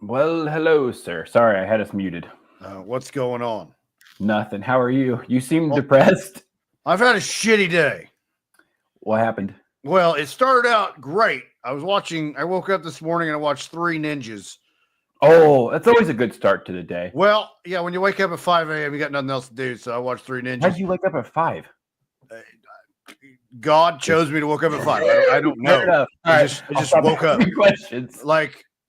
Well, hello, sir. Sorry, I had us muted. What's going on? Nothing. How are you? You seem Well, depressed. I've had a shitty day. What happened? Well, it started out great. I woke up this morning and I watched Three Ninjas. Oh, that's always a good start to the day. Well, yeah, when you wake up at 5 a.m., you got nothing else to do. So I watched Three Ninjas. How'd you wake up at 5? God chose me to wake up at 5. I don't know. I just woke up. Questions.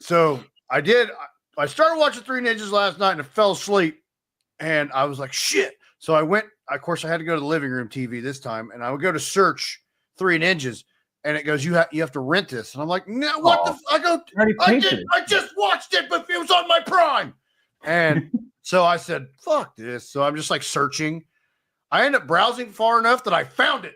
So I did. I started watching Three Ninjas last night and I fell asleep. And I was like, shit. So I went, of course, I had to go to the living room TV this time. And I would go to search Three Ninjas. And it goes, you have to rent this. And I'm like, no, what the I go, I just watched it, but it was on my Prime. And so I said, fuck this. So I'm just like searching. I ended up browsing far enough that I found it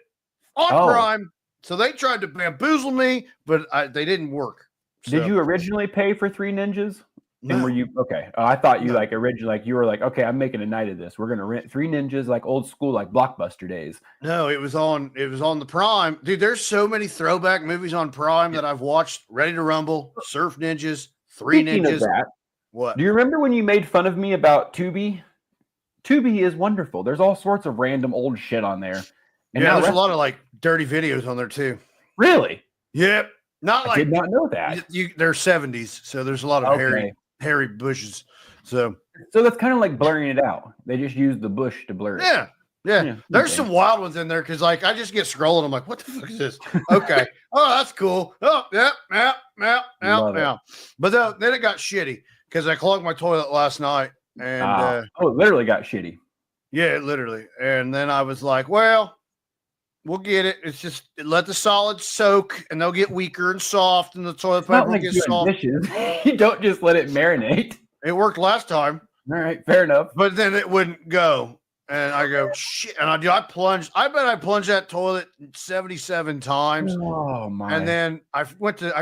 on Prime. So they tried to bamboozle me, but they didn't work. So, did you originally pay for Three Ninjas? No. And were you okay? I thought you originally you were like, okay, I'm making a night of this. We're gonna rent Three Ninjas like old school, like Blockbuster days. No, it was on the Prime. Dude, there's so many throwback movies on Prime that I've watched. Ready to Rumble, Surf Ninjas, Three Ninjas. Of that, what? Do you remember when you made fun of me about Tubi? Tubi is wonderful. There's all sorts of random old shit on there. And yeah, there's a lot of like dirty videos on there too. Really? Yep. I did not know that. They're 70s, so there's a lot of hairy bushes. So that's kind of like blurring it out. They just use the bush to blur it. Yeah. There's some wild ones in there because like I just get scrolling. I'm like, what the fuck is this? Okay. Oh, that's cool. Oh, yeah. But then it got shitty because I clogged my toilet last night. And it literally got shitty. Yeah, literally. And then I was like, well, we'll get it. It's just let the solids soak and they'll get weaker and soft and the toilet paper will get soft. Dishes. You don't just let it marinate. It worked last time. All right, fair enough. But then it wouldn't go. And I go, shit. And I plunged. I bet I plunged that toilet 77 times. Oh my. And then I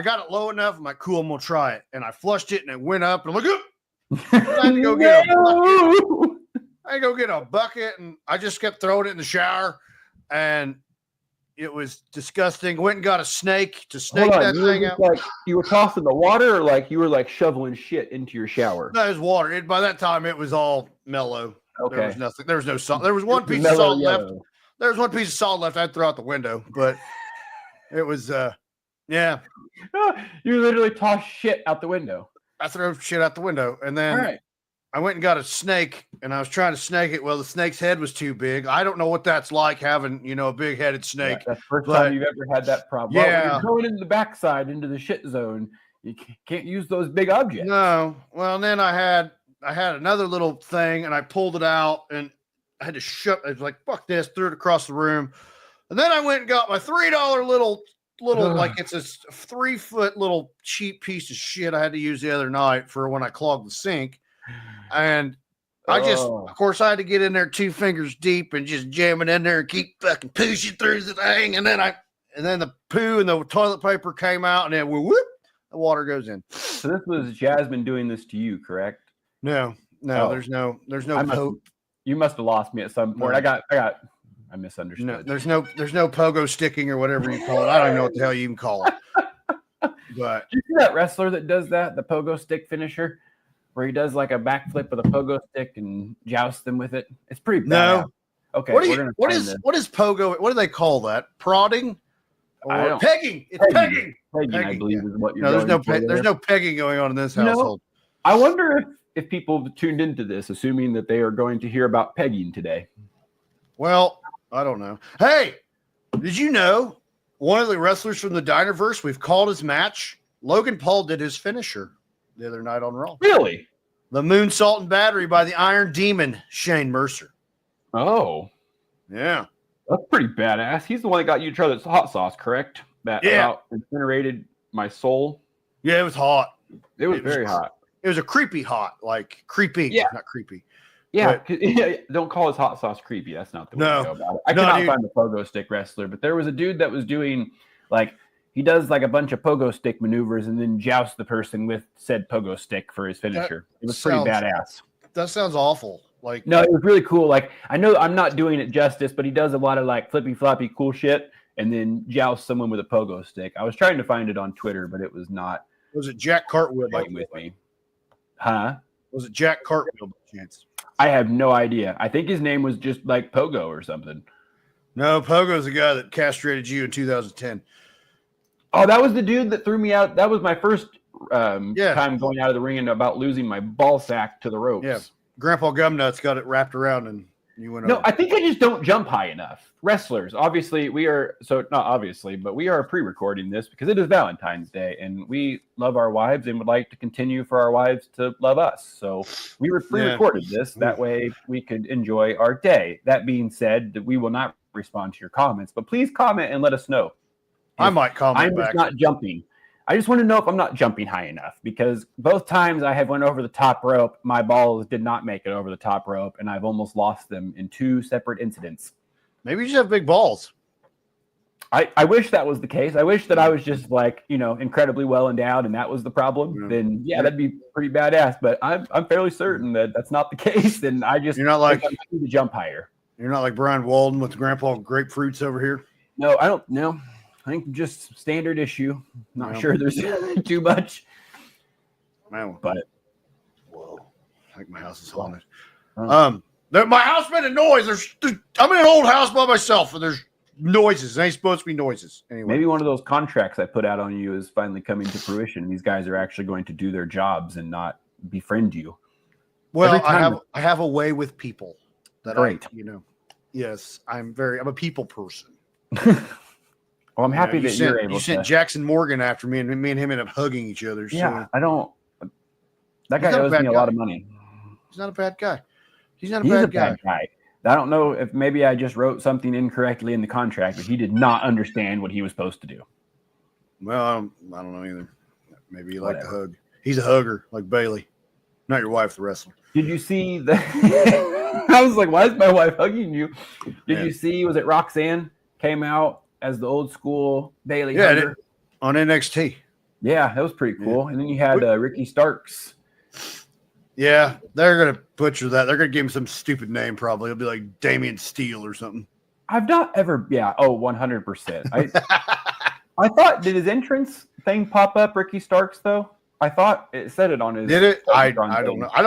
got it low enough. I'm like, cool, I'm gonna try it. And I flushed it and it went up and I'm like, I had to go get a bucket. I go get a bucket and I just kept throwing it in the shower and it was disgusting. Went and got a snake to snake that thing out. Like you were tossing the water or like you were like shoveling shit into your shower? No, it was water. By that time it was all mellow. Okay. There was nothing. There was no salt. There was one piece of salt left. There was one piece of salt left I'd throw out the window, but it was yeah. You literally tossed shit out the window. I threw shit out the window, and then I went and got a snake, and I was trying to snake it. Well, the snake's head was too big. I don't know what that's like having, a big-headed snake. Yeah, that's the first time you've ever had that problem. Yeah. Well, when you're going into the backside, into the shit zone, you can't use those big objects. No. Well, and then I had another little thing, and I pulled it out, and I had to shut. I was like, fuck this, threw it across the room. And then I went and got my $3 little like it's a 3-foot little cheap piece of shit I had to use the other night for when I clogged the sink. And I just, of course, I had to get in there 2 fingers deep and just jam it in there and keep fucking pushing through the thing. And then the poo and the toilet paper came out and then whoop, the water goes in. So this was Jasmine doing this to you, correct? No, there's no you must have lost me at some point. No. I misunderstood. No, there's no pogo sticking or whatever you call it. I don't even know what the hell you even call it. But you see that wrestler that does that, the pogo stick finisher, where he does like a backflip with a pogo stick and jousts them with it? It's pretty bad. No. Okay. What is pogo? What do they call that? Prodding or pegging? It's pegging. Pegging, I believe, is what you're. No, there's no pegging going on in this household. I wonder if people tuned into this, assuming that they are going to hear about pegging today. Well, I don't know. Hey, did you know one of the wrestlers from the Dinerverse, we've called his match? Logan Paul did his finisher the other night on Raw. Really? The Moonsault and Battery by the Iron Demon, Shane Mercer. Oh. Yeah. That's pretty badass. He's the one that got you to try the hot sauce, correct? That about incinerated my soul. Yeah, it was hot. It was very hot. It was a creepy hot, like creepy, not creepy. Yeah, don't call his hot sauce creepy. That's not the way to go about it. I cannot find the pogo stick wrestler, but there was a dude that was doing like he does like a bunch of pogo stick maneuvers and then jousts the person with said pogo stick for his finisher. It was pretty badass. That sounds awful. Like no, it was really cool. Like I know I'm not doing it justice, but he does a lot of like flippy floppy cool shit and then jousts someone with a pogo stick. I was trying to find it on Twitter, but it was not. Was it Jack Cartwood with me? Huh? Was it Jack Cartwheel by chance? I have no idea. I think his name was just like Pogo or something. No, Pogo's the guy that castrated you in 2010. Oh, that was the dude that threw me out. That was my first time going out of the ring and about losing my ball sack to the ropes. Yeah. Grandpa Gumnuts got it wrapped around and you went No, over. I think I just don't jump high enough. Wrestlers, obviously, we are not obviously, but we are pre-recording this because it is Valentine's Day and we love our wives and would like to continue for our wives to love us. So we were pre-recorded this. That way we could enjoy our day. That being said, that we will not respond to your comments, but please comment and let us know. I might comment I'm back. just not jumping. I just want to know if I'm not jumping high enough because both times I have went over the top rope, my balls did not make it over the top rope, and I've almost lost them in 2 separate incidents. Maybe you just have big balls. I wish that was the case. I wish that I was just like, incredibly well endowed and that was the problem. Then that'd be pretty badass. But I'm fairly certain that that's not the case. And you're not like I'm to jump higher. You're not like Brian Walden with Grandpa Grapefruits over here. No, I don't know. I think just standard issue. Not sure there's too much. Man, but whoa, I think my house is haunted. My house made a noise. I'm in an old house by myself, and there's noises. It ain't supposed to be noises. Anyway, maybe one of those contracts I put out on you is finally coming to fruition. These guys are actually going to do their jobs and not befriend you. Well, I have a way with people that great. Yes, I'm a people person. Well, I'm happy that you're able to. You sent Jackson Morgan after me, and me and him ended up hugging each other. Yeah, I don't. That guy owes me a lot of money. He's not a bad guy. He's a bad guy. I don't know if maybe I just wrote something incorrectly in the contract, but he did not understand what he was supposed to do. Well, I don't know either. Maybe you like to hug. He's a hugger, like Bailey. Not your wife, the wrestler. Did you see the? I was like, why is my wife hugging you? Did you see? Was it Roxanne came out as the old school Bailey? Yeah, on NXT. Yeah, that was pretty cool. And then you had Ricky Starks. Yeah, they're gonna butcher that. They're gonna give him some stupid name. Probably it'll be like Damian Steele or something. I've not ever. Yeah. Oh, 100%. I thought, did his entrance thing pop up, Ricky Starks, though? I thought it said it on his. Did it? I don't know. I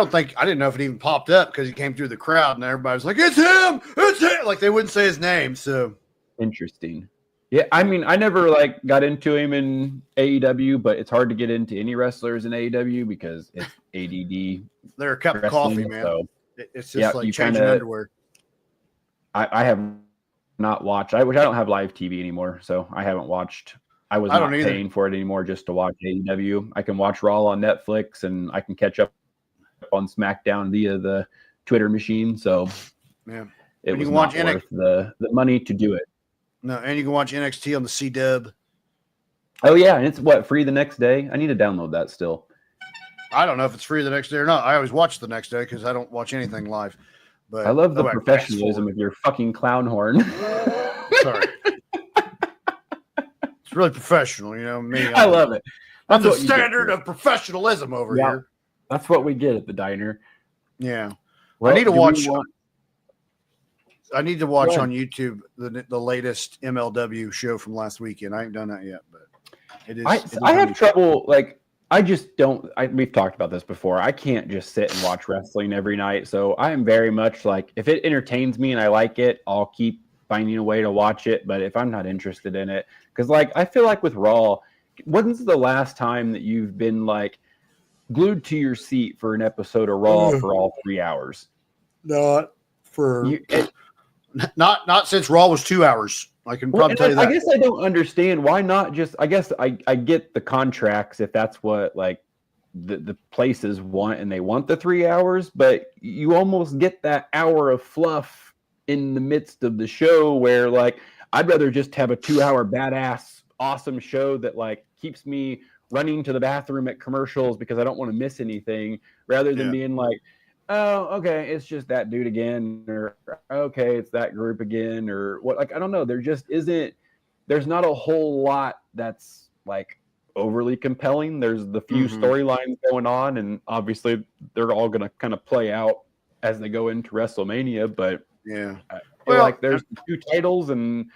didn't know if it even popped up because he came through the crowd and everybody was like, "It's him! It's him!" Like they wouldn't say his name. So interesting. Yeah, I mean, I never got into him in AEW, but it's hard to get into any wrestlers in AEW because it's ADD. They're a cup of coffee, man. So, it's just like changing underwear. I have not watched. I don't have live TV anymore, so I haven't watched. I was not paying for it anymore just to watch AEW. I can watch Raw on Netflix, and I can catch up on SmackDown via the Twitter machine. So, it was not worth the money to do it. No, and you can watch NXT on the C-Dub. Oh, yeah, and it's free the next day? I need to download that still. I don't know if it's free the next day or not. I always watch the next day because I don't watch anything live. But I love the professionalism of your fucking clown horn. Sorry. It's really professional, me. I love it. I'm the standard of professionalism over here. That's what we get at the diner. Yeah. Well, I need to watch. I need to watch on YouTube the latest MLW show from last weekend. I haven't done that yet, but it is. I have trouble. I just don't. We've talked about this before. I can't just sit and watch wrestling every night. So I am very much if it entertains me and I like it, I'll keep finding a way to watch it. But if I'm not interested in it, because I feel like with Raw, when's the last time that you've been glued to your seat for an episode of Raw for all 3 hours? Not for. Not since Raw was 2 hours. I can probably tell you that. I guess I don't understand why not just. I guess I get the contracts if that's what the places want and they want the 3 hours, but you almost get that hour of fluff in the midst of the show where I'd rather just have a 2 hour badass awesome show that keeps me running to the bathroom at commercials because I don't want to miss anything rather than being oh, okay, it's just that dude again, or okay, it's that group again, or what? I don't know. There just isn't. There's not a whole lot that's overly compelling. There's the few storylines going on, and obviously they're all going to kind of play out as they go into WrestleMania. But I feel there's 2 titles, and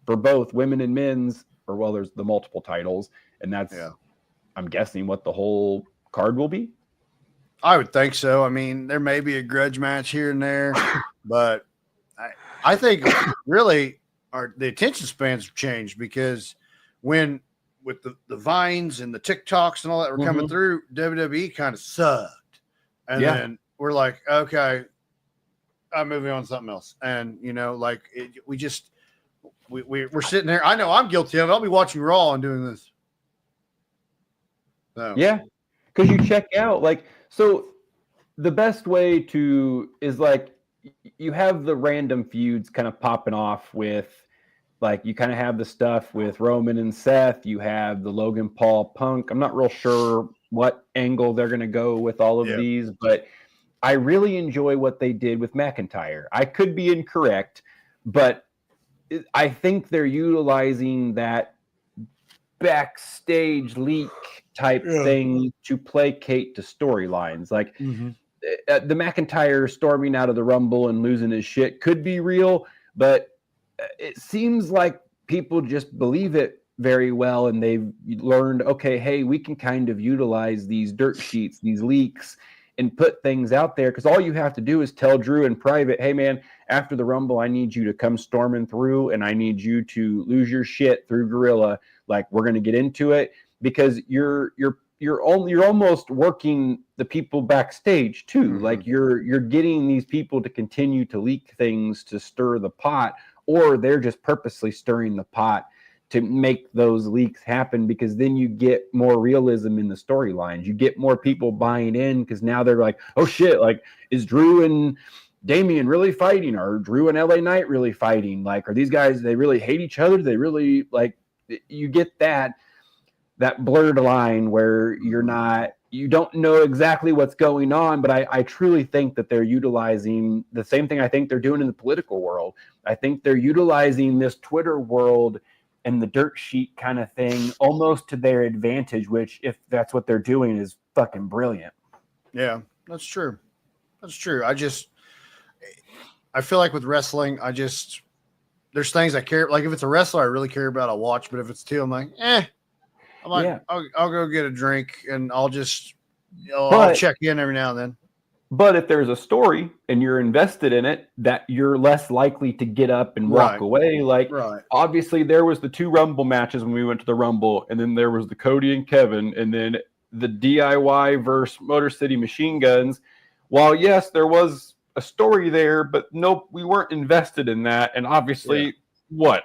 for both women and men's, there's the multiple titles, and that's I'm guessing what the whole card will be. I would think so. I mean, there may be a grudge match here and there, but I think really the attention spans have changed because with the Vines and the TikToks and all that were coming through, WWE kind of sucked. And then we're like, okay, I'm moving on to something else. And, we're sitting there. I know I'm guilty of it. I'll be watching Raw and doing this. So. Yeah, because you check out, so the best way is you have the random feuds kind of popping off with, you kind of have the stuff with Roman and Seth. You have the Logan Paul Punk. I'm not real sure what angle they're going to go with all of these, but I really enjoy what they did with McIntyre. I could be incorrect, but I think they're utilizing that backstage leak type thing to placate to storylines. The McIntyre storming out of the Rumble and losing his shit could be real, but it seems like people just believe it very well, and they've learned, okay, hey, we can kind of utilize these dirt sheets, these leaks, and put things out there, because all you have to do is tell Drew in private, hey man, after the Rumble, I need you to come storming through, and I need you to lose your shit through Gorilla. We're going to get into it, because you're almost working the people backstage too. You're getting these people to continue to leak things to stir the pot, or they're just purposely stirring the pot to make those leaks happen, because then you get more realism in the storylines. You get more people buying in, because now they're like, oh shit, is Drew and Damian really fighting? Or Drew and LA Knight really fighting? Are these guys, they really hate each other? They really, you get that blurred line where you don't know exactly what's going on. But I truly think that they're utilizing the same thing I think they're doing in the political world. I think they're utilizing this Twitter world and the dirt sheet kind of thing almost to their advantage, which, if that's what they're doing, is fucking brilliant. Yeah, that's true. That's true. I feel like with wrestling, there's things I care. If it's a wrestler I really care about, I'll watch. But if it's two, I'm like, I'll go get a drink, and I'll just, I'll check in every now and then. But if there's a story and you're invested in it, that you're less likely to get up and walk away. Obviously there was the 2 Rumble matches when we went to the Rumble, and then there was the Cody and Kevin, and then the DIY versus Motor City Machine Guns. While yes, there was a story there, but nope, we weren't invested in that. And obviously,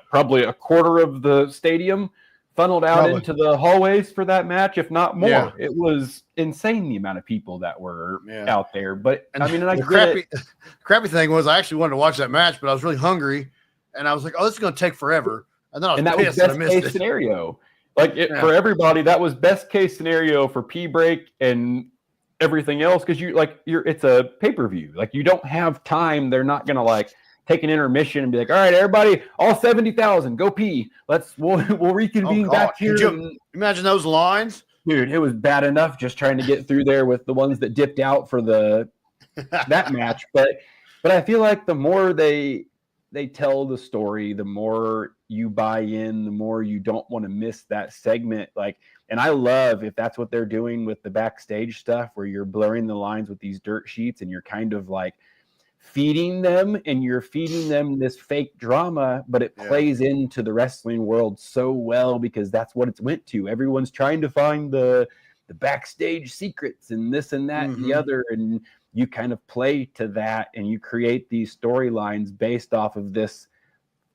probably a quarter of the stadium funneled out into the hallways for that match, if not more. Yeah. It was insane the amount of people that were out there. But the crappy thing was, I actually wanted to watch that match, but I was really hungry, and I was like, "Oh, this is going to take forever." And then I was pissed that I missed case scenario. For everybody, that was best case scenario for P break and everything else, because it's a pay-per-view. You don't have time. They're not going to take an intermission and be like, all right, everybody, all 70,000, go pee. We'll reconvene back here. Could you imagine those lines? Dude, it was bad enough just trying to get through there with the ones that dipped out for that match. But I feel like the more they tell the story, the more you buy in, the more you don't want to miss that segment. And I love if that's what they're doing with the backstage stuff, where you're blurring the lines with these dirt sheets, and you're kind of feeding them, and you're feeding them this fake drama, but it plays into the wrestling world so well, because that's what it's went to. Everyone's trying to find the backstage secrets and this and that and the other, and you kind of play to that, and you create these storylines based off of this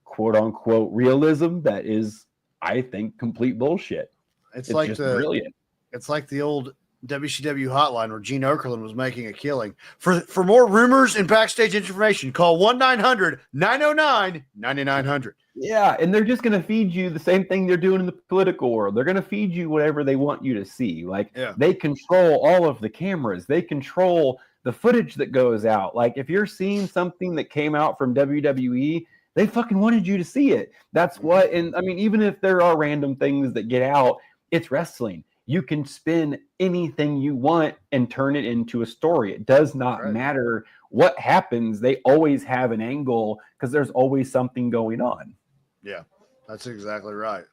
quote unquote realism that is, I think, complete bullshit. It's just brilliant. It's like the old WCW hotline where Gene Okerlund was making a killing. For more rumors and backstage information, call 1-900-909-9900. Yeah, and they're just going to feed you the same thing they're doing in the political world. They're going to feed you whatever they want you to see. They control all of the cameras. They control the footage that goes out. If you're seeing something that came out from WWE, they fucking wanted you to see it. That's what, and I mean, even if there are random things that get out, it's wrestling. You can spin anything you want and turn it into a story. It does not matter what happens. They always have an angle, because there's always something going on. Yeah, that's exactly right.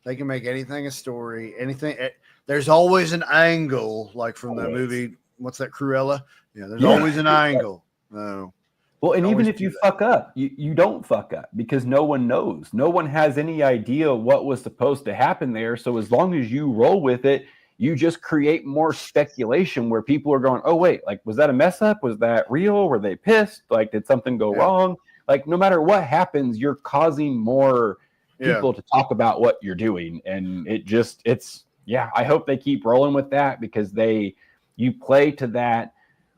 They can make anything a story, anything. There's always an angle, from the movie what's that, Cruella? Yeah, there's always an angle. No. Well, and even if you fuck up, you don't fuck up because no one knows. No one has any idea what was supposed to happen there. So as long as you roll with it, you just create more speculation where people are going, oh, wait, like, was that a mess up? Was that real? Were they pissed? Like, did something go wrong? Like, no matter what happens, you're causing more people to talk about what you're doing. And I hope they keep rolling with that because you play to that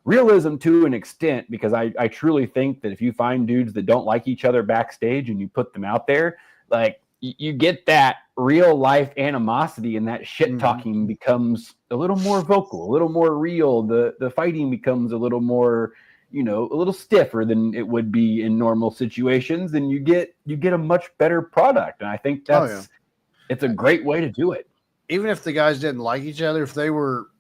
realism to an extent, because I truly think that if you find dudes that don't like each other backstage and you put them out there, like, you get that real life animosity, and that shit talking becomes a little more vocal, a little more real. The fighting becomes a little more, a little stiffer than it would be in normal situations, and you get a much better product. And I think it's a great way to do it. Even if the guys didn't like each other, if they were,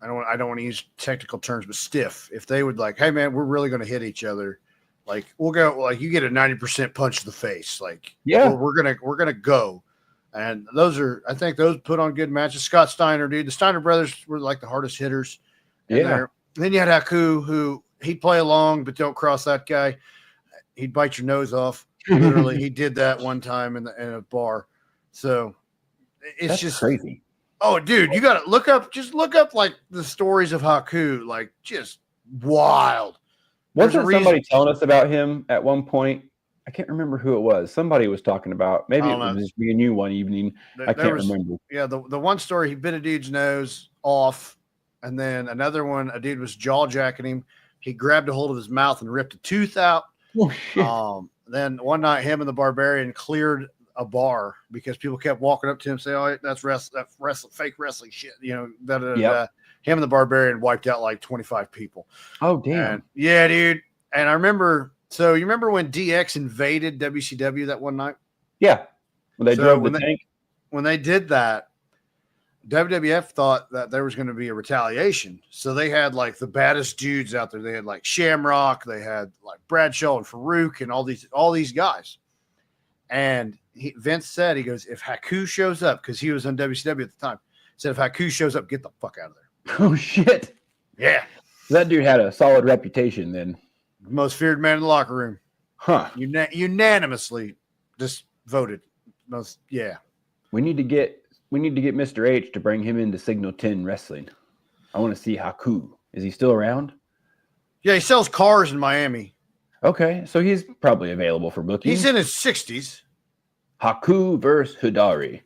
I don't want to use technical terms, but stiff. If they would like, hey man, we're really going to hit each other. Like, we'll go, like, you get a 90% punch to the face. Like, we're gonna go. And I think those put on good matches. Scott Steiner, dude, the Steiner brothers were like the hardest hitters. And then you had Haku, who he'd play along, but don't cross that guy. He'd bite your nose off. Literally, he did that one time in a bar. So it's just crazy. Oh, dude, you got to look up like the stories of Haku, like just wild. Wasn't somebody telling us about him at one point? I can't remember who it was. Somebody was talking about, maybe it was just me and you one evening. I can't remember. Yeah, the one story, he bit a dude's nose off, and then another one, a dude was jaw jacking him. He grabbed a hold of his mouth and ripped a tooth out. Oh, shit. Then one night, him and the Barbarian cleared a bar because people kept walking up to him saying, "Oh, that's fake wrestling shit." Him and the Barbarian wiped out like 25 people. Oh, damn. And, yeah, dude. And I remember. So you remember when DX invaded WCW that one night? Yeah, when they drove the tank. When they did that, WWF thought that there was going to be a retaliation. So they had like the baddest dudes out there. They had like Shamrock, they had like Bradshaw and Farouk and all these guys. And Vince said, he goes, if Haku shows up, because he was on WCW at the time, said if Haku shows up, get the fuck out of there. Oh, shit. Yeah. That dude had a solid reputation then. Most feared man in the locker room. Huh. Unanimously just voted. We need to get Mr. H to bring him into Signal 10 Wrestling. I want to see Haku. Is he still around? Yeah, he sells cars in Miami. Okay, so he's probably available for booking. He's in his 60s. Haku versus Hidari.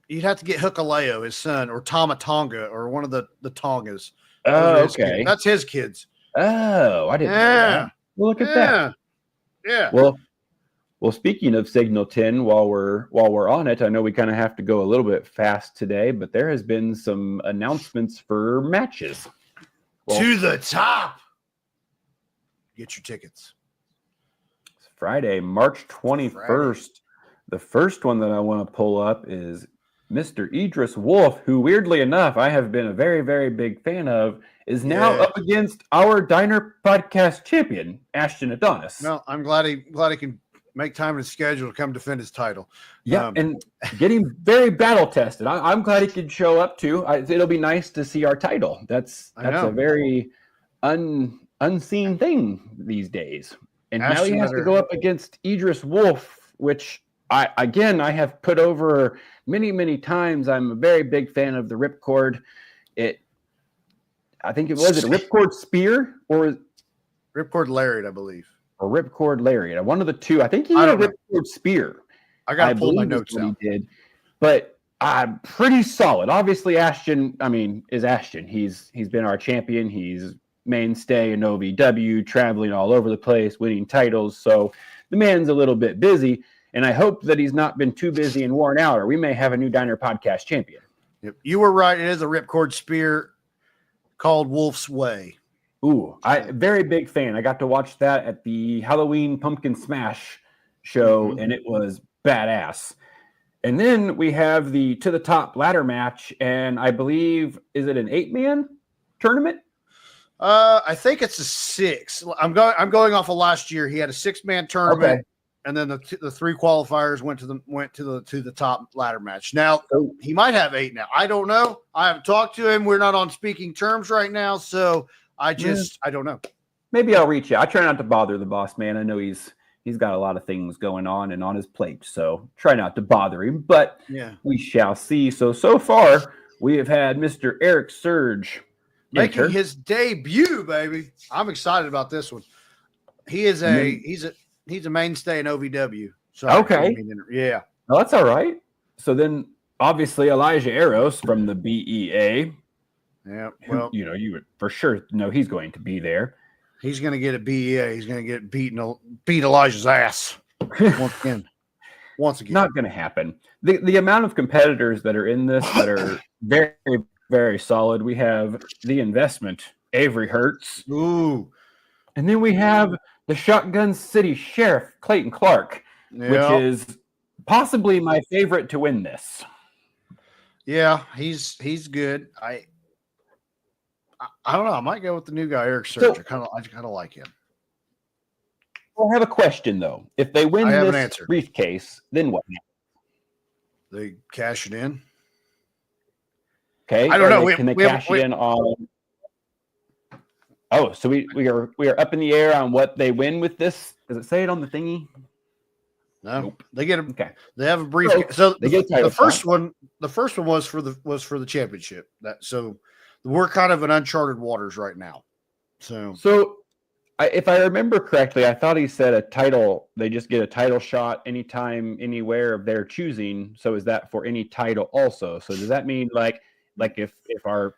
You'd have to get Hikuleo, his son, or Tama Tonga, or one of the Tongas. Oh, okay. That's his kids. Oh, I didn't know that. Well, look at that. Yeah. Well, speaking of Signal 10, while we're on it, I know we kind of have to go a little bit fast today, but there has been some announcements for matches. To the top. Get your tickets. It's Friday, March 21st. The first one that I want to pull up is Mr. Idris Wolf, who weirdly enough, I have been a very, very big fan of, is now up against our Diner Podcast champion, Ashton Adonis. No, I'm glad he can make time in his schedule to come defend his title. Yeah, and getting very battle tested. I'm glad he could show up too. It'll be nice to see our title. That's a very unseen thing these days. And Ashton, now he has to go up against Idris Wolf, which I have put over many, many times. I'm a very big fan of the Ripcord. I think it was a Ripcord Spear or Ripcord Lariat, I believe. Or Ripcord Lariat. One of the two. I think he had a Ripcord Spear. I got to pull my notes out. He did. But pretty solid. Obviously, Ashton, is Ashton. He's been our champion. He's mainstay in OVW, traveling all over the place, winning titles. So the man's a little bit busy. And I hope that he's not been too busy and worn out, or we may have a new Diner Podcast champion. Yep. You were right. It is a Ripcord Spear called Wolf's Way. Ooh, very big fan. I got to watch that at the Halloween Pumpkin Smash show, and it was badass. And then we have the To the Top ladder match, and I believe, is it an 8-man tournament? I think it's a 6. I'm going off of last year. He had a 6-man tournament. Okay. and then the 3 qualifiers went to the top ladder match. Now he might have 8 now. I don't know. I haven't talked to him. We're not on speaking terms right now, so I don't know. Maybe I'll reach out. I try not to bother the boss man. I know he's got a lot of things going on and on his plate, so try not to bother him. But we shall see. So far we have had Mr. Eric Surge making his debut, baby. I'm excited about this one. He is he's a mainstay in OVW. So yeah. Well, that's all right. So then obviously Elijah Eros from the BEA. Yeah. Well, you would for sure know he's going to be there. He's going to get a BEA. He's going to get beat Elijah's ass once again. Not going to happen. The amount of competitors that are in this that are very, very solid. We have the investment, Avery Hertz. Ooh. And then we have the Shotgun City Sheriff, Clayton Clark, which is possibly my favorite to win this. Yeah, he's good. I don't know. I might go with the new guy, Eric Surge. I kind of like him. I have a question though. If they win this briefcase, then what? They cash it in. Okay. I don't know. Can they cash it in on? Oh, so we are up in the air on what they win with this. Does it say it on the thingy? No, nope. They get okay. They have a briefcase. So they get the first one was for the championship. So we're kind of in uncharted waters right now. So if I remember correctly, I thought he said a title. They just get a title shot anytime, anywhere of their choosing. So is that for any title also? So does that mean like if our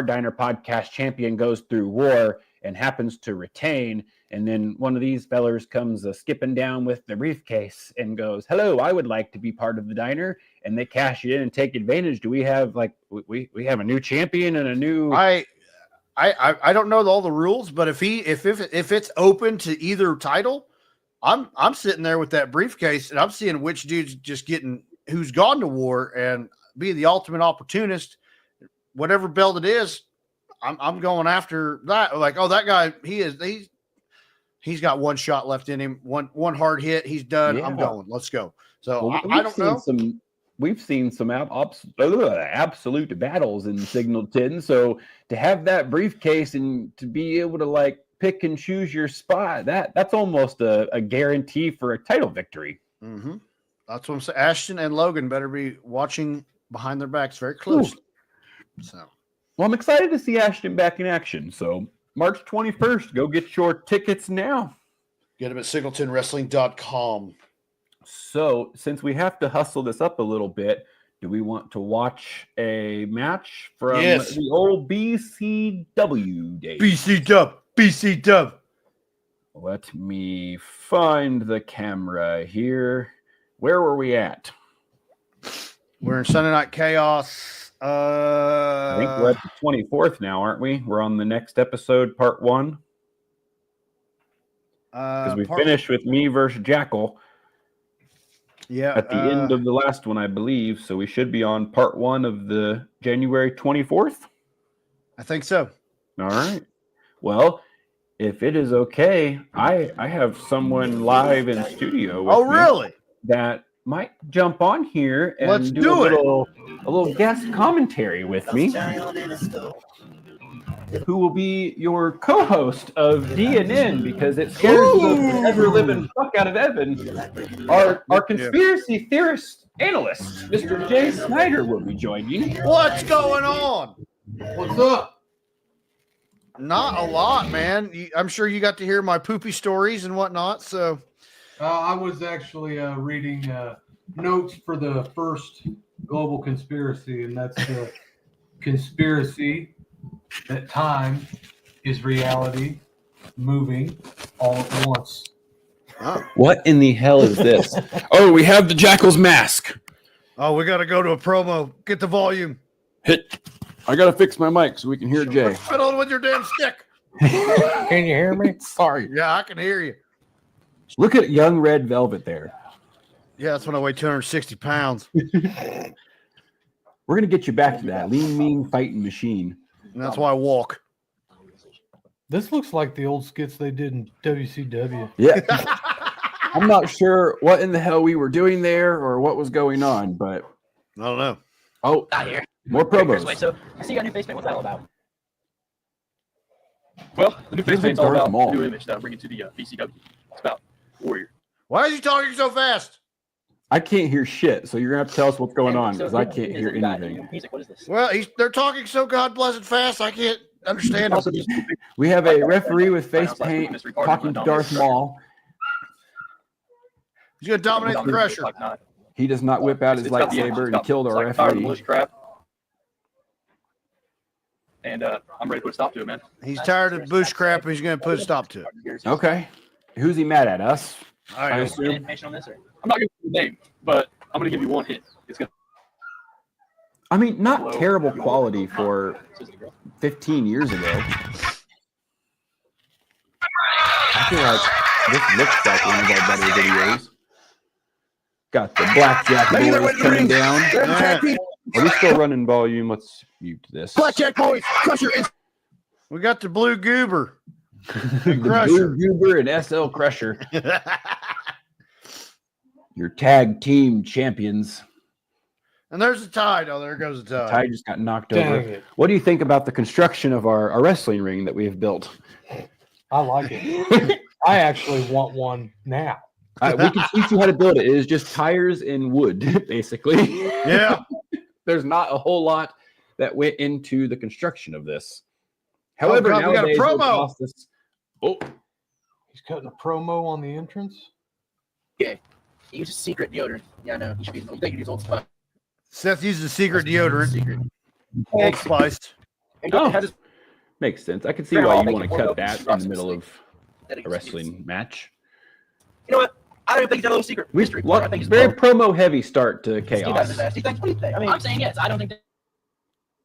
Diner Podcast champion goes through war and happens to retain, and then one of these fellers comes skipping down with the briefcase and goes, "Hello, I would like to be part of the Diner," and they cash it in and take advantage. Do we have we have a new champion and a new? I don't know all the rules, but if it's open to either title, I'm sitting there with that briefcase and I'm seeing which dude's just getting who's gone to war and be the ultimate opportunist. Whatever belt it is, I'm going after that. Like, oh, that guy, he's got one shot left in him, one hard hit, he's done. Yeah. I'm going. Let's go. So I don't know. We've seen some absolute battles in Signalton. So to have that briefcase and to be able to pick and choose your spot, that's almost a guarantee for a title victory. Mm-hmm. That's what I'm saying. Ashton and Logan better be watching behind their backs very close. So, well, I'm excited to see Ashton back in action. So March 21st, go get your tickets now. Get them at singletonwrestling.com. So since we have to hustle this up a little bit, do we want to watch a match from the old BCW days? BC Dub. Let me find the camera here. Where were we at? We're in Sunday Night Chaos. I think we're at the 24th now, aren't we? We're on the next episode, part 1. Because we finished with me versus Jackal. Yeah. At the end of the last one, I believe. So we should be on part 1 of the January 24th. I think so. All right. Well, if it is okay, I have someone live in studio with me really? That might jump on here and do a little guest commentary with me, who will be your co-host of DNN, because it scares the ever-living fuck out of Evan. Our conspiracy theorist analyst, Mr. Jay Snyder, will be joining. What's going on? What's up? Not a lot, man. I'm sure you got to hear my poopy stories and whatnot, so... I was actually reading notes for the first global conspiracy, and that's the conspiracy that time is reality moving all at once. What in the hell is this? Oh, we have the Jackal's mask. Oh, we got to go to a promo. Get the volume. Hit. I got to fix my mic so we can hear Jay. Fiddle with your damn stick. Can you hear me? Sorry. Yeah, I can hear you. Look at young Red Velvet there. Yeah, that's when I weigh 260 pounds. We're going to get you back to that lean, mean fighting machine. And that's why I walk. This looks like the old skits they did in WCW. Yeah. I'm not sure what in the hell we were doing there or what was going on, but I don't know. Oh, Not here. more promos. Wait, so I see you got a new face paint. What's that all about? Well, the new face paint's all about Maul. the new image that I'm bringing to the BCW. It's about Warrior. Why is he talking so fast? I can't hear shit, so you're gonna have to tell us what's going on because I can't hear anything. Music. What is this? Well, they're talking so god blessed fast. I can't understand them. We have a referee with face paint talking to Darth Maul. He's gonna dominate the Crusher. He does not whip out his lightsaber and kill our referee. And I'm ready to put a stop to it, man. He's tired of bush crap and he's gonna put a stop to it. Okay. Who's he mad at? Us? I assume. Information on this, or? I'm not going to give you the name, but I'm going to give you one hint. It's going I mean, not terrible quality for 15 years ago. I feel like this looks like one of our better videos. Got the blackjack boys coming down. Are we still running volume? Let's mute this. Blackjack boys, Crusher is. We got the blue goober. The Blue Goober and SL Crusher. Your tag team champions. And there's the tide. Oh, there goes the tide. Ty just got knocked Dang over. it. What do you think about the construction of our wrestling ring that we have built? I like it. I actually want one now. We can teach you how to build it. It is just tires and wood, basically. Yeah. There's not a whole lot that went into the construction of this. However, God, we got a nowadays, it promo. costs us- Oh, He's cutting a promo on the entrance. Use secret deodorant. Yeah, no, you should be. You think you use Old Spice? Seth uses a secret deodorant. Secret. Old Spice. oh. Makes sense. I can see why you want to cut that in the middle of a wrestling match. You know what? I don't even think it's a little secret mystery. Part. I think it's Very both. promo heavy start to Steve chaos. has his ass. Steve, thanks. What do you think? I mean, I'm saying yes. I don't think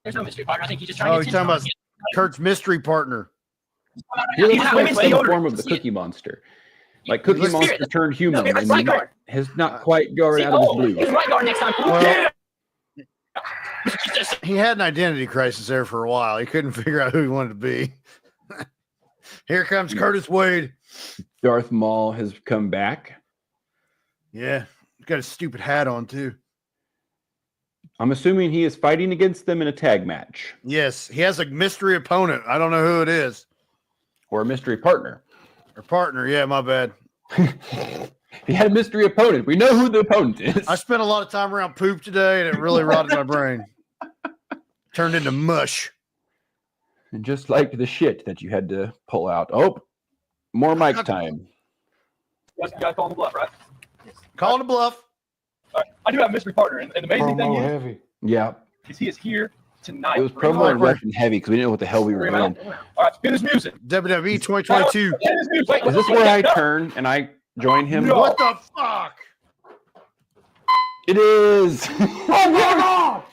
there's no mystery partner. I think he's just trying Oh, to he's get talking about Kurt's mystery partner. He looks Yeah, like it's some deodorant. form of the See it. Cookie Monster. Like Cookie Let's Monster hear it. turned human No, it's and right guard. has not quite gone See, out of his oh, blue. he's right guard next time. Well, Yeah. he had an identity crisis there for a while. He couldn't figure out who he wanted to be. Here comes Curtis Wade. Darth Maul has come back. Yeah. He's got a stupid hat on, too. I'm assuming he is fighting against them in a tag match Yes. He has a mystery opponent. I don't know who it is. or a mystery partner. Or partner. Yeah, my bad. He had a mystery opponent. We know who the opponent is. I spent a lot of time around poop today, and it really rotted my brain. Turned into mush. And just like the shit that you had to pull out. Oh, more mic time. You guys calling the bluff, right? Calling a bluff. All right. I do have a mystery partner, and the amazing thing Promo is heavy. Yeah, he is here tonight. it was promo and rough and heavy because we didn't know what the hell we were doing. All right, get his music. WWE 2022. Get his music. Wait, Is this where I turn and I join him? No. What the fuck? It is. Oh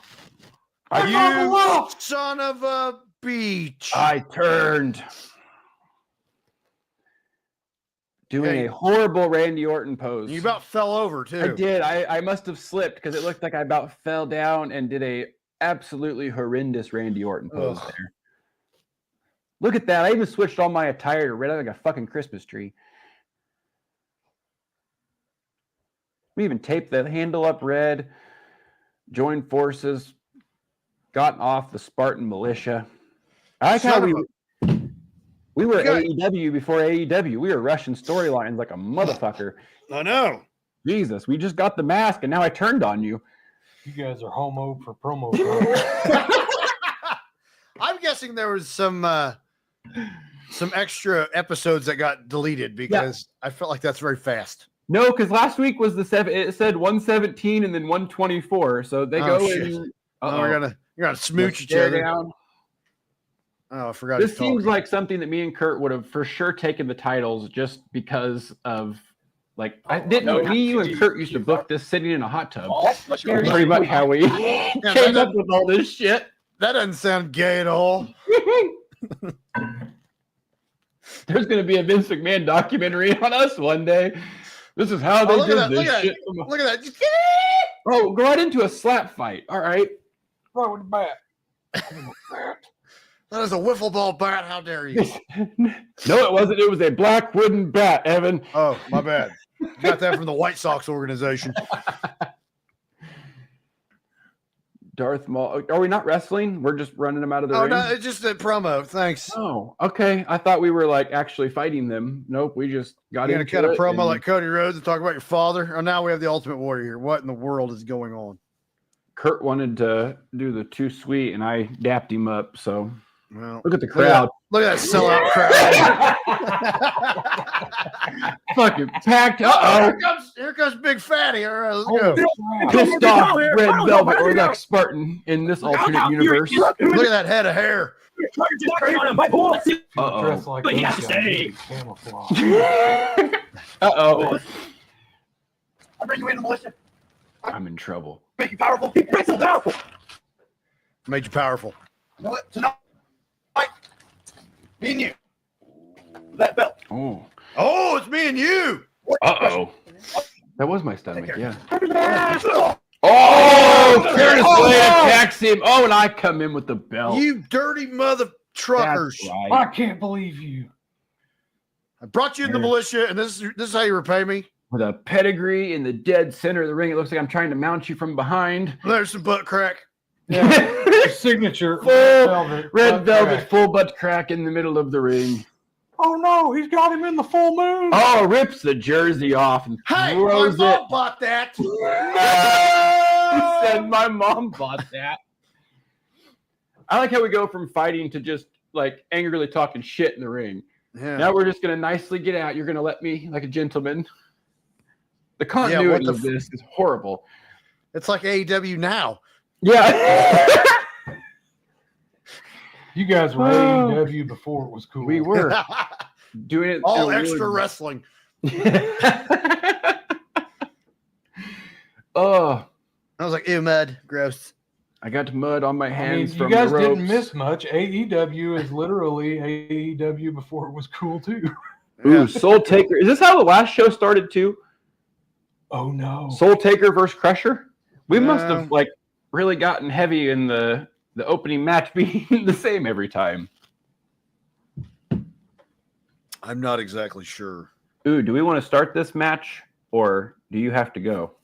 my God! You son of a beach. I turned. Doing Hey. a horrible Randy Orton pose. You about fell over, too. I did. I must have slipped because it looked like I about fell down and did a absolutely horrendous Randy Orton pose Ugh. there. Look at that. I even switched all my attire to red like a fucking Christmas tree. We even taped the handle up red, joined forces, gotten off the Spartan militia. I like how Son of we were You got- AEW before AEW. We were rushing storylines like a motherfucker. I know. Jesus, we just got the mask and now I turned on you. You guys are homo for promo time. I'm guessing there was some extra episodes that got deleted because I felt like that's very fast. No, because last week was it said 117 and then 124. So they Oh, go shit. in. Oh, you're gonna smooch each stare other. down. Oh, I forgot. This he's seems talking. like something that me and Kurt would have for sure taken the titles just because of like I didn't no, me, you and Kurt used to book this sitting in a hot tub. Unless you're That's pretty much how we came up with all this shit. That doesn't sound gay at all. There's going to be a Vince McMahon documentary on us one day. This is how they look at did that, this look at shit. Look at that. Oh, go right into a slap fight. All right. Right with the bat. That is a wiffle ball bat. How dare you? No, it wasn't. It was a black wooden bat, Evan. Oh, my bad. Got that from the White Sox organization. Darth Maul. Are we not wrestling? We're just running them out of the ring? No, it's just a promo. Thanks. Oh, okay. I thought we were like actually fighting them. Nope, we just got You're into gonna cut a it promo and like Cody Rhodes and talk about your father. Oh, now we have the Ultimate Warrior here. What in the world is going on? Kurt wanted to do the too sweet, and I dapped him up. So Well, look at the crowd. Look at that sellout crowd. Fucking packed. Here comes Big Fatty. All right, let's go. Pissed off Red Velvet or Lex Spartan in this alternate universe. Look at that head of hair. Dress like But you those have to guys, stay. you camouflage. Uh-oh. I bring you in the militia. I'm in trouble. Make you powerful. Make you so powerful. Made you powerful. You know what? Tonight, me and you. That belt. Oh. Oh, it's me and you. Uh-oh. That was my stomach, yeah. Oh, Oh, Curtis Blade attacks him. Oh, and I come in with the belt. You dirty mother truckers. That's I right. can't believe you. I brought you in the militia, and this is how you repay me. With a pedigree in the dead center of the ring. It looks like I'm trying to mount you from behind. There's some butt crack. Your signature. Red velvet full butt crack in the middle of the ring. Oh no, he's got him in the full moon. Oh, rips the jersey off and Hey, my throws it. mom bought that. He said my mom bought that. I like how we go from fighting to just like angrily talking shit in the ring. Yeah. Now we're just gonna nicely get out. You're gonna let me like a gentleman. The continuity of this is horrible. It's like AEW now. Yeah. You guys were AEW before it was cool. We were doing it. All in a extra weird- wrestling. Oh, I was like, ew, mud, gross. I got mud on my I mean, hands you from guys the ropes. didn't miss much. AEW is literally AEW before it was cool too. Ooh, Soul Taker. Is this how the last show started too? Oh no. Soul Taker versus Crusher? We must No. have like really gotten heavy in the opening match being the same every time. I'm not exactly sure. Ooh, do we want to start this match or do you have to go?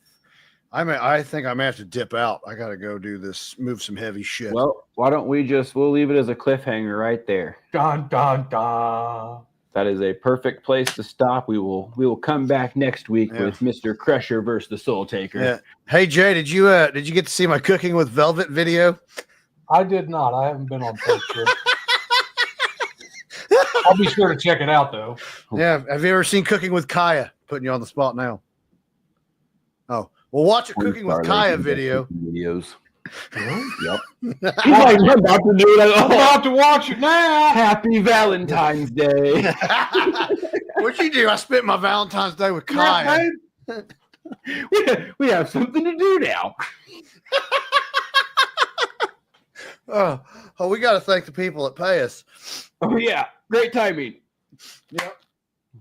I think I may have to dip out. I got to go do this, move some heavy shit. Well, why don't we'll leave it as a cliffhanger right there. Dun dun dun. That is a perfect place to stop. We will come back next week with Mr. Crusher versus the Soul Taker. Yeah. Hey Jay, did you get to see my Cooking with Velvet video? I did not. I haven't been on Patreon. I'll be sure to check it out though. Yeah. Have you ever seen Cooking with Kaya? Putting you on the spot now. Oh, well, watch a Cooking with Kaya video. Videos. Yep. I'm about to do it. I'm about to watch it now. Happy Valentine's Day. What'd you do? I spent my Valentine's Day with Kaya. We have something to do now. Oh, we got to thank the people that pay us. Oh yeah, great timing. Yep.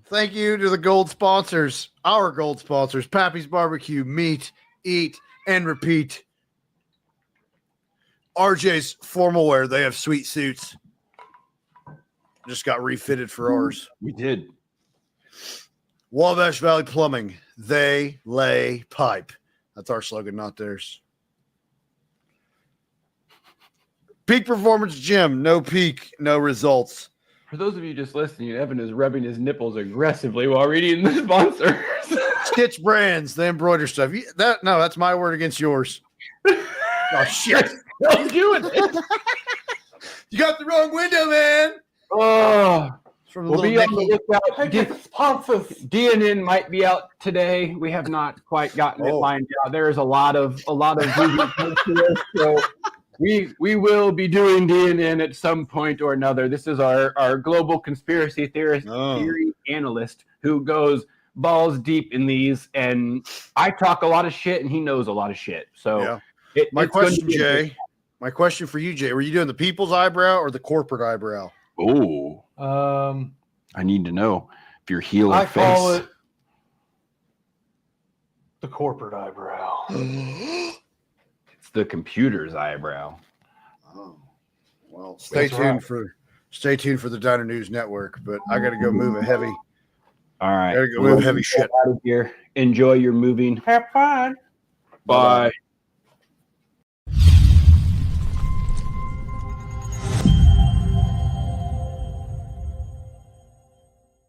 Thank you to the gold sponsors, our gold sponsors, Pappy's Barbecue, Meet, Eat, and Repeat. RJ's Formal Wear, they have sweet suits. Just got refitted for ours. We did. Wabash Valley Plumbing, they lay pipe. That's our slogan, not theirs. Peak Performance Gym, no peak, no results. For those of you just listening, Evan is rubbing his nipples aggressively while reading the sponsors. Stitch Brands, the embroider stuff. That's my word against yours. Oh shit! I'm doing it. You got the wrong window, man. Oh, From the we'll be on little the Mickey. lookout. Get the sponsors. DNN might be out today. We have not quite gotten it lined out. There is a lot of movement to this, so we will be doing DNN at some point or another. This is our global conspiracy theory analyst who goes balls deep in these, and I talk a lot of shit, and he knows a lot of shit. So My it's going to question, be Jay. My question for you, Jay. Were you doing the people's eyebrow or the corporate eyebrow? Oh, I need to know if you're heel or I face. call it the corporate eyebrow. It's the computer's eyebrow. Oh, well, stay That's tuned right. for the Diner News Network. But I got to go move a heavy All right. Gotta go move heavy shit. Out of here. Enjoy your moving. Have fun. Bye.